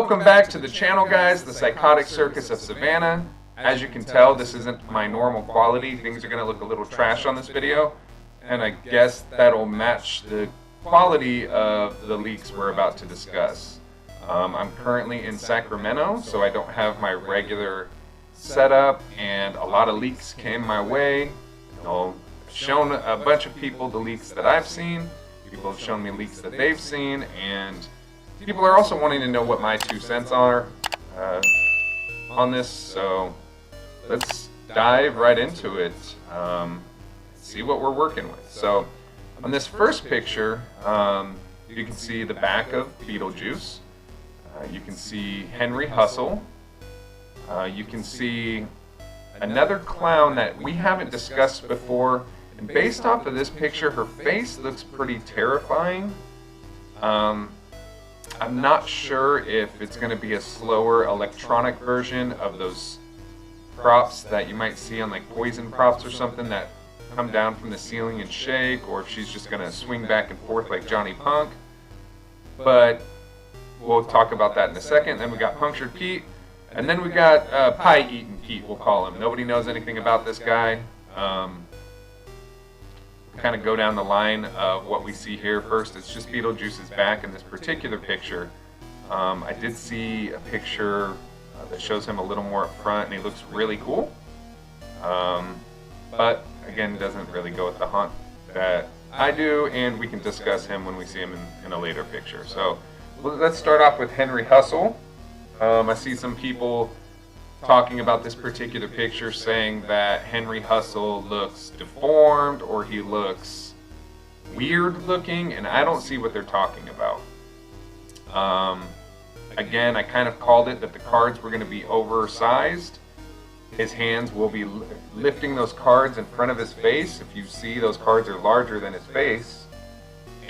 Welcome back to the channel, guys, the Psychotic Circus of Savannah. As you can tell, this isn't my normal quality. Things are going to look a little trash on this video, and I guess that'll match the quality of the leaks we're about to discuss. I'm currently in Sacramento, so I don't have my regular setup, and a lot of leaks came my way. I've shown a bunch of people the leaks that I've seen. People have shown me leaks that they've seen, and people are also wanting to know what my 2 cents are on this, so let's dive right into it, see what we're working with. So on this first picture, you can see the back of Beetlejuice. You can see Henry Hustle. You can see another clown that we haven't discussed before, and based off of this picture, her face looks pretty terrifying. I'm not sure if it's going to be a slower electronic version of those props that you might see on like Poison props or something that come down from the ceiling and shake, or if she's just going to swing back and forth like Johnny Punk. But we'll talk about that in a second. Then we got Punctured Pete, and then we got Pie Eating Pete, we'll call him. Nobody knows anything about this guy. Kind of go down the line of what we see here. First, it's just Beetlejuice's back in this particular picture. I did see a picture that shows him a little more up front, and he looks really cool. But again, doesn't really go with the haunt that I do, and we can discuss him when we see him in a later picture. So let's start off with Henry Hustle. I see some people talking about this particular picture, saying that Henry Hustle looks deformed or he looks weird looking, and I don't see what they're talking about. Again, I kind of called it that the cards were going to be oversized. His hands will be lifting those cards in front of his face. If you see, those cards are larger than his face,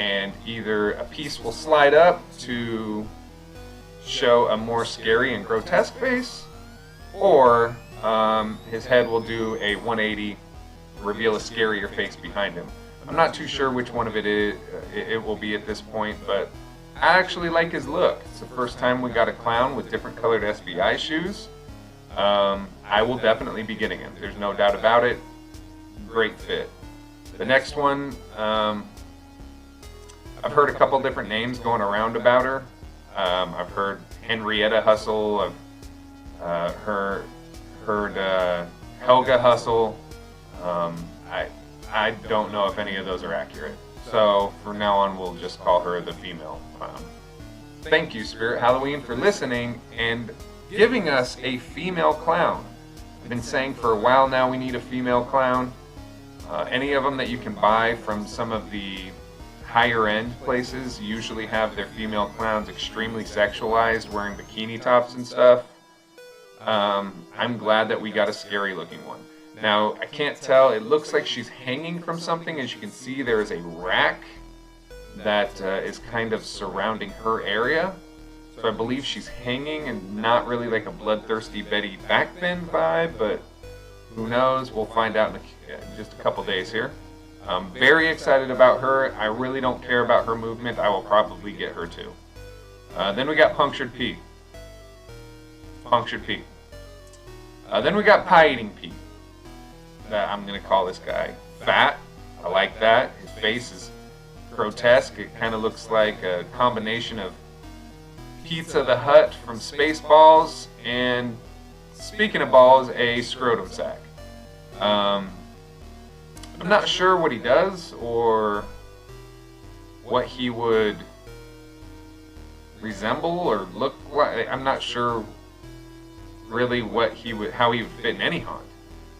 and either a piece will slide up to show a more scary and grotesque face, or his head will do a 180, reveal a scarier face behind him. I'm not too sure which one of it will be at this point, but I actually like his look. It's the first time we got a clown with different colored SBI shoes. I will definitely be getting him. There's no doubt about it. Great fit. The next one, I've heard a couple different names going around about her. I've heard Henrietta Hustle. I've heard Helga Hustle. I don't know if any of those are accurate. So from now on, we'll just call her the female clown. Thank you, Spirit Halloween, for listening and giving us a female clown. I've been saying for a while now we need a female clown. Any of them that you can buy from some of the higher end places usually have their female clowns extremely sexualized, wearing bikini tops and stuff. I'm glad that we got a scary looking one. Now, I can't tell, it looks like she's hanging from something. As you can see, there is a rack that is kind of surrounding her area. So I believe she's hanging, and not really like a bloodthirsty Betty Backbend vibe, but who knows? We'll find out in just a couple days here. I'm very excited about her. I really don't care about her movement. I will probably get her too. Then we got Punctured Pete. Punctured Pete. Then we got Pie Eating Pete. I'm going to call this guy fat. I like that. His face is grotesque. It kind of looks like a combination of Pizza the Hut from Spaceballs and, speaking of balls, a scrotum sack. I'm not sure what he does or what he would resemble or look like. I'm not sure really how he would fit in any haunt.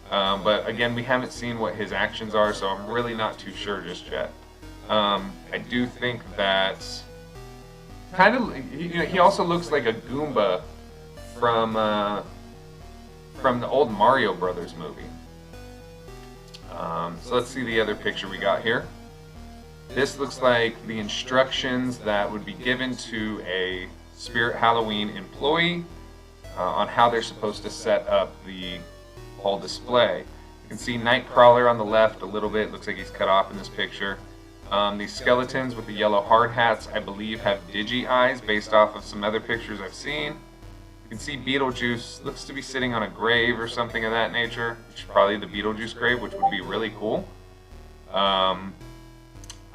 But again, we haven't seen what his actions are, so I'm really not too sure just yet. I do think that he also looks like a Goomba from the old Mario Brothers movie. So let's see the other picture we got here. This looks like the instructions that would be given to a Spirit Halloween employee on how they're supposed to set up the whole display. You can see Nightcrawler on the left a little bit. Looks like he's cut off in this picture. These skeletons with the yellow hard hats, I believe, have digi eyes based off of some other pictures I've seen. You can see Beetlejuice looks to be sitting on a grave or something of that nature, which is probably the Beetlejuice grave, which would be really cool.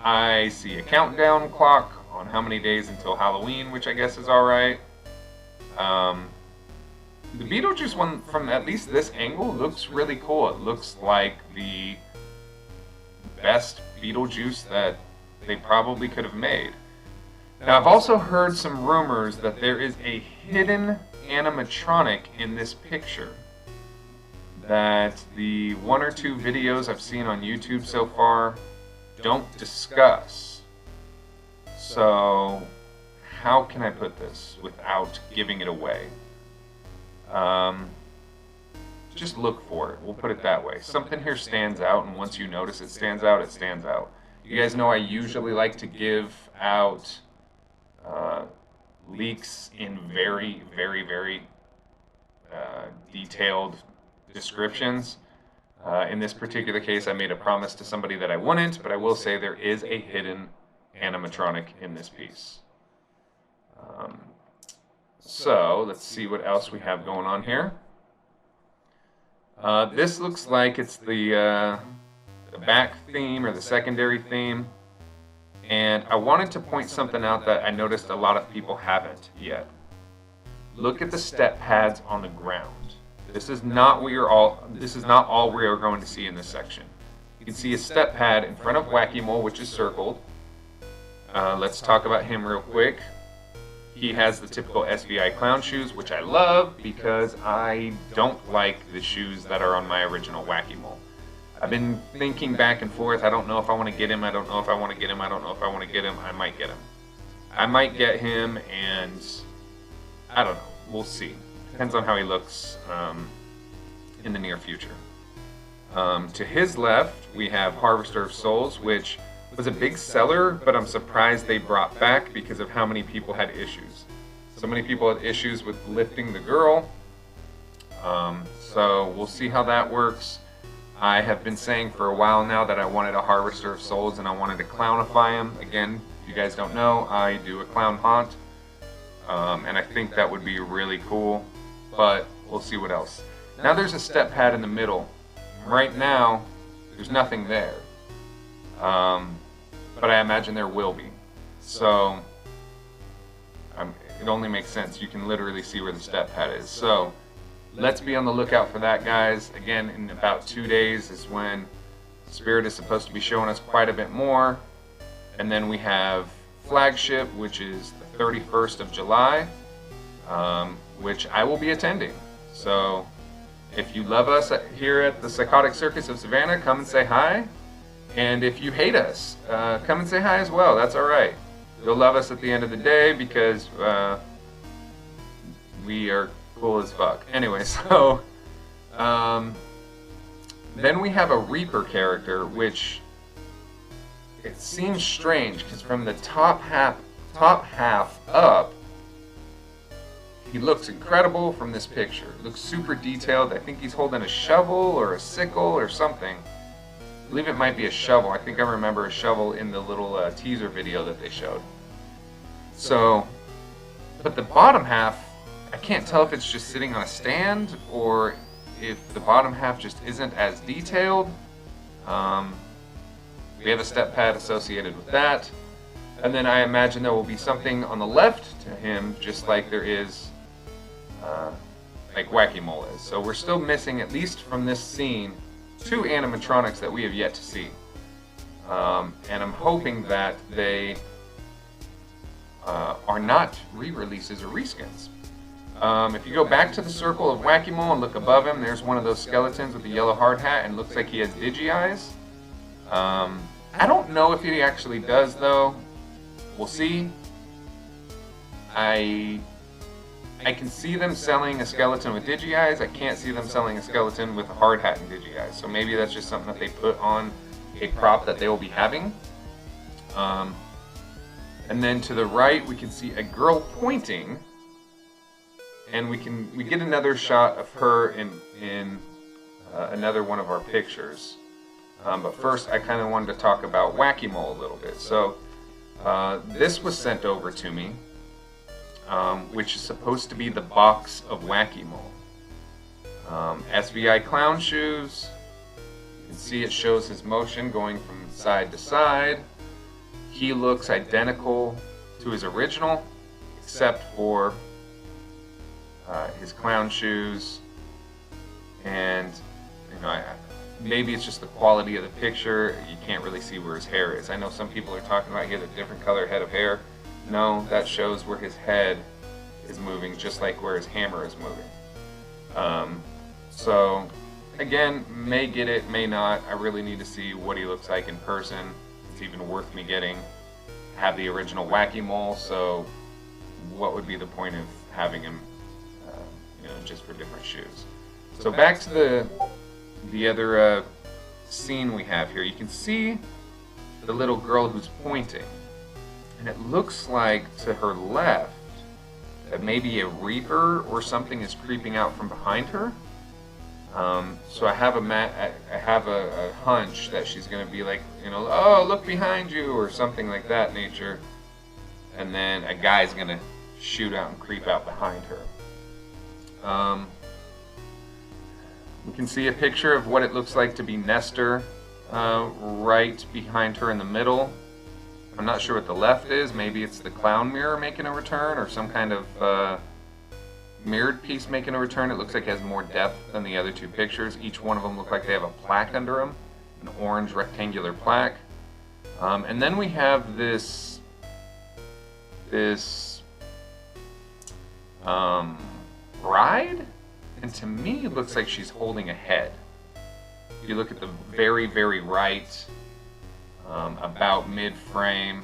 I see a countdown clock on how many days until Halloween, which I guess is alright. The Beetlejuice one, from at least this angle, looks really cool. It looks like the best Beetlejuice that they probably could have made. Now, I've also heard some rumors that there is a hidden animatronic in this picture that the 1 or 2 videos I've seen on YouTube so far don't discuss. So, how can I put this without giving it away? Just look for it. We'll put it that way. Something here stands out, and once you notice it stands out, it stands out. You guys know I usually like to give out leaks in very, very, very detailed descriptions. In this particular case, I made a promise to somebody that I wouldn't, but I will say there is a hidden animatronic in this piece. So, let's see what else we have going on here. This looks like it's the back theme or the secondary theme. And I wanted to point something out that I noticed a lot of people haven't yet. Look at the step pads on the ground. This is not all we are going to see in this section. You can see a step pad in front of Wacky Mole, which is circled. Let's talk about him real quick. He has the typical SVI clown shoes, which I love because I don't like the shoes that are on my original Wacky Mole. I've been thinking back and forth. I don't know if I want to get him. I don't know if I want to get him. I don't know if I want to get him. I might get him. I might get him, and I don't know. We'll see. Depends on how he looks in the near future. To his left, we have Harvester of Souls, which was a big seller, but I'm surprised they brought back because of how many people had issues. So many people had issues with lifting the girl. So we'll see how that works. I have been saying for a while now that I wanted a Harvester of Souls and I wanted to clownify him. Again, if you guys don't know, I do a clown haunt. And I think that would be really cool, but we'll see what else. Now there's a step pad in the middle. Right now, there's nothing there. But I imagine there will be. So, it only makes sense. You can literally see where the step pad is. So, let's be on the lookout for that, guys. Again, in about 2 days is when Spirit is supposed to be showing us quite a bit more. And then we have Flagship, which is the 31st of July, which I will be attending. So, if you love us here at the Psychotic Circus of Savannah, come and say hi. And if you hate us, come and say hi as well. That's all right. You'll love us at the end of the day because we are cool as fuck. Anyway, so then we have a Reaper character, which it seems strange because from the top half up, he looks incredible from this picture. Looks super detailed. I think he's holding a shovel or a sickle or something. I believe it might be a shovel. I think I remember a shovel in the little teaser video that they showed. So, but the bottom half, I can't tell if it's just sitting on a stand or if the bottom half just isn't as detailed. We have a step pad associated with that. And then I imagine there will be something on the left to him, just like there is, like Wacky Mole is. So we're still missing, at least from this scene, 2 animatronics that we have yet to see. And I'm hoping that they are not re-releases or reskins. If you go back to the circle of Wacky Mole and look above him, there's one of those skeletons with the yellow hard hat and looks like he has digi eyes. I don't know if he actually does though. We'll see. I can see them selling a skeleton with digi eyes. I can't see them selling a skeleton with a hard hat and digi eyes. So maybe that's just something that they put on a prop that they will be having. And then to the right, we can see a girl pointing, and we get another shot of her in another one of our pictures. But first, I kind of wanted to talk about Wacky Mole a little bit. So this was sent over to me, which is supposed to be the box of Wacky Mole. SVI clown shoes. You can see it shows his motion going from side to side. He looks identical to his original, except for his clown shoes. And you know, maybe it's just the quality of the picture. You can't really see where his hair is. I know some people are talking about he has a different colored head of hair. No, that shows where his head is moving, just like where his hammer is moving. So again, may get it, may not. I really need to see what he looks like in person. It's even worth me getting. Have the original Wacky Mole, so what would be the point of having him, just for different shoes? So back to the other scene we have here. You can see the little girl who's pointing, and it looks like to her left that maybe a Reaper or something is creeping out from behind her. So I have a hunch that she's going to be like, oh, look behind you, or something like that nature. And then a guy's going to shoot out and creep out behind her. You can see a picture of what it looks like to be Nestor right behind her in the middle. I'm not sure what the left is. Maybe it's the clown mirror making a return, or some kind of mirrored piece making a return. It looks like it has more depth than the other two pictures. Each one of them look like they have a plaque under them, an orange rectangular plaque. And then we have this bride, and to me it looks like she's holding a head. If you look at the very, very right, about mid-frame,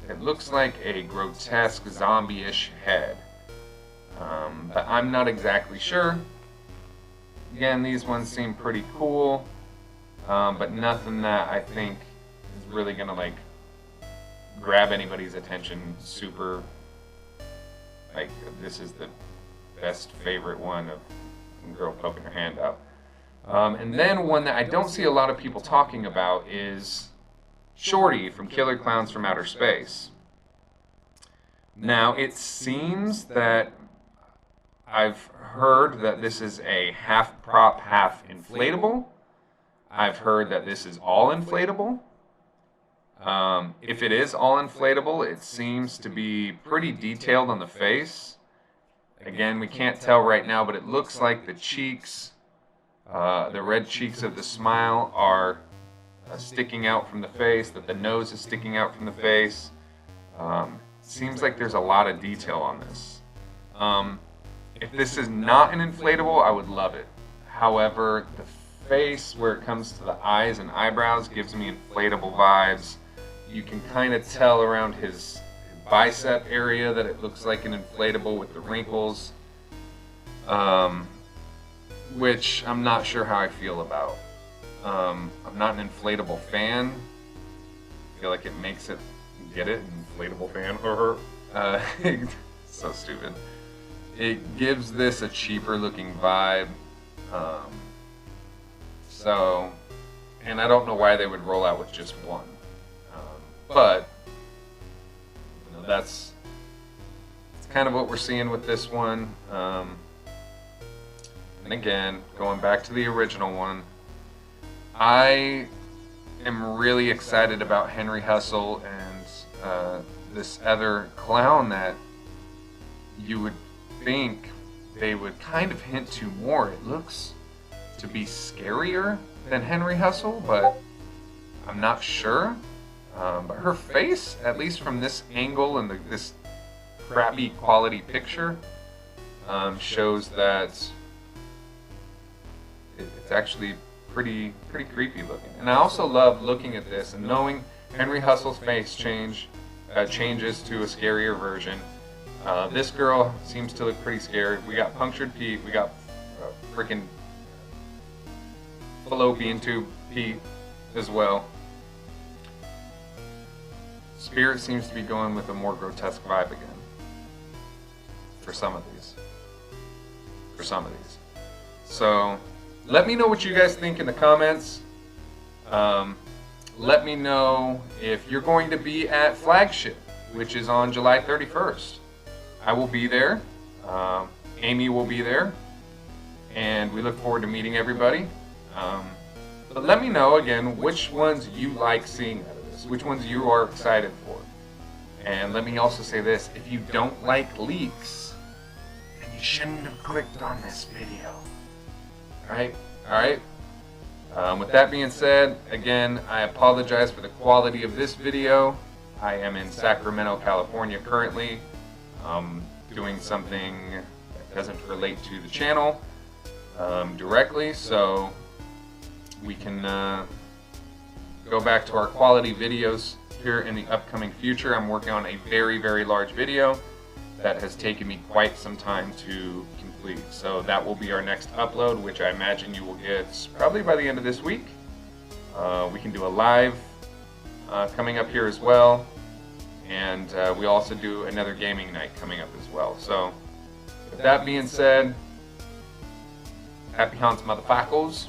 it looks like a grotesque zombie-ish head. But I'm not exactly sure. Again, these ones seem pretty cool, but nothing that I think is really gonna like grab anybody's attention super, like this is the best favorite one of a girl poking her hand out. And then one that I don't see a lot of people talking about is Shorty from Killer Clowns from Outer Space. Now, it seems that I've heard that this is a half prop, half inflatable. I've heard that this is all inflatable. If it is all inflatable, it seems to be pretty detailed on the face. Again, we can't tell right now, but it looks like the cheeks, the red cheeks of the smile are sticking out from the face, that the nose is sticking out from the face. Seems like there's a lot of detail on this. If this is not an inflatable, I would love it. However, the face, where it comes to the eyes and eyebrows, gives me inflatable vibes. You can kind of tell around his bicep area that it looks like an inflatable with the wrinkles, which I'm not sure how I feel about. I'm not an inflatable fan. I feel like it makes it, get it? An inflatable fan. So stupid. It gives this a cheaper looking vibe. And I don't know why they would roll out with just one. But that's kind of what we're seeing with this one. And again, going back to the original one, I am really excited about Henry Hustle and this other clown that you would think they would kind of hint to more. It looks to be scarier than Henry Hustle, but I'm not sure. But her face, at least from this angle and this crappy quality picture, shows that it's actually pretty creepy looking. And I also love looking at this and knowing Henry Hustle's face changes to a scarier version. This girl seems to look pretty scared. We got Punctured Pete, we got freaking Fallopian Tube Pete as well. Spirit seems to be going with a more grotesque vibe again. For some of these. So, let me know what you guys think in the comments. Let me know if you're going to be at Flagship, which is on July 31st. I will be there. Amy will be there. And we look forward to meeting everybody. But let me know again which ones you like seeing out of this, which ones you are excited for. And let me also say this, if you don't like leaks, then you shouldn't have clicked on this video. Alright? Alright? With that being said, again, I apologize for the quality of this video. I am in Sacramento, California currently, doing something that doesn't relate to the channel directly, so we can go back to our quality videos here in the upcoming future. I'm working on a very, very large video that has taken me quite some time to complete. So that will be our next upload, which I imagine you will get probably by the end of this week. We can do a live coming up here as well. And we also do another gaming night coming up as well. So with that being said, happy haunts, motherfuckers.